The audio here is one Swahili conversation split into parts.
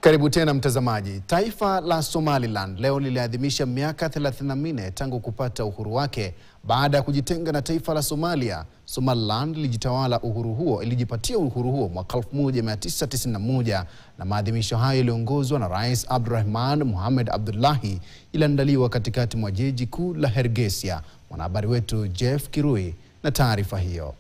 Karibu tena mtazamaji. Taifa la Somaliland leo liliadhimisha miaka 34 tangu kupata uhuru wake baada ya kujitenga na taifa la Somalia. Somaliland ilijipatia uhuru huo mwaka 1991 na maadhimisho hayo yaliongozwa na Rais Abdirahman Mohamed Abdullahi iliandaliwa katikati mwa jiji kuu la Hargeisa. Mwanahabari wetu Jeff Kirui na taarifa hiyo.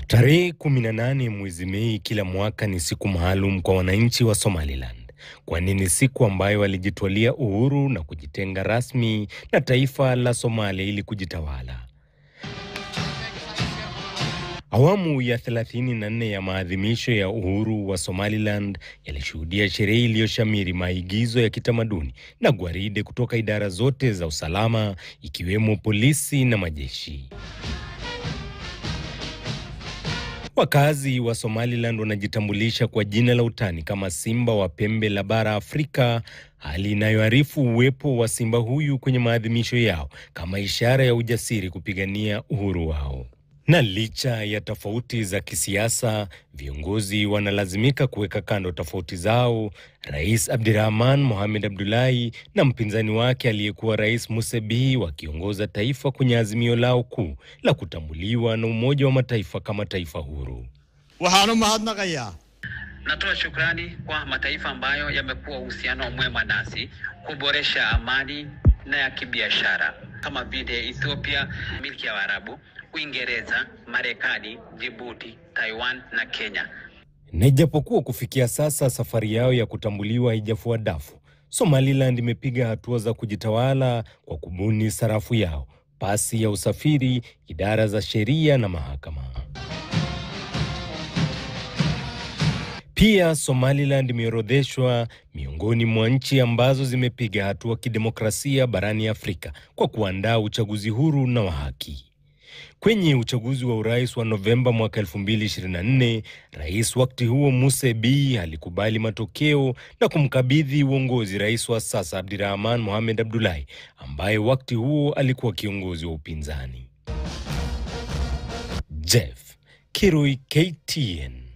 Tarehe 18 mwezi Mei kila mwaka ni siku maalum kwa wananchi wa Somaliland, kwani ni siku ambayo walijitwalia uhuru na kujitenga rasmi na taifa la Somalia ili kujitawala. Awamu ya 34 ya maadhimisho ya uhuru wa Somaliland yalishuhudia sherehe iliyoshamiri maigizo ya kitamaduni na gwaride kutoka idara zote za usalama ikiwemo polisi na majeshi. Wakazi wa Somaliland wanajitambulisha kwa jina la utani kama Simba wa Pembe la bara Afrika, hali inayoarifu uwepo wa simba huyu kwenye maadhimisho yao kama ishara ya ujasiri kupigania uhuru wao. Na licha ya tofauti za kisiasa, viongozi wanalazimika kuweka kando tofauti zao. Rais Abdirahman Mohamed Abdullahi na mpinzani wake aliyekuwa Rais Muse Bihi wakiongoza taifa kwenye azimio lao kuu la kutambuliwa na Umoja wa Mataifa kama taifa huru. Natoa shukrani kwa mataifa ambayo yamekuwa uhusiano mwema nasi kuboresha amani na ya kibiashara kama vile Ethiopia, Milki ya Waarabu, Uingereza, Marekani, Djibouti, Taiwan na Kenya. Na ijapokuwa kufikia sasa safari yao ya kutambuliwa haijafua dafu, Somaliland imepiga hatua za kujitawala kwa kubuni sarafu yao, pasi ya usafiri, idara za sheria na mahakama. Pia Somaliland imeorodheshwa miongoni mwa nchi ambazo zimepiga hatua kidemokrasia barani Afrika kwa kuandaa uchaguzi huru na wa haki. Kwenye uchaguzi wa urais wa Novemba mwaka 2024, rais wakati huo Muse Bihi alikubali matokeo na kumkabidhi uongozi rais wa sasa Abdirahman Mohamed Abdullahi, ambaye wakati huo alikuwa kiongozi wa upinzani. Jeff Kirui, KTN.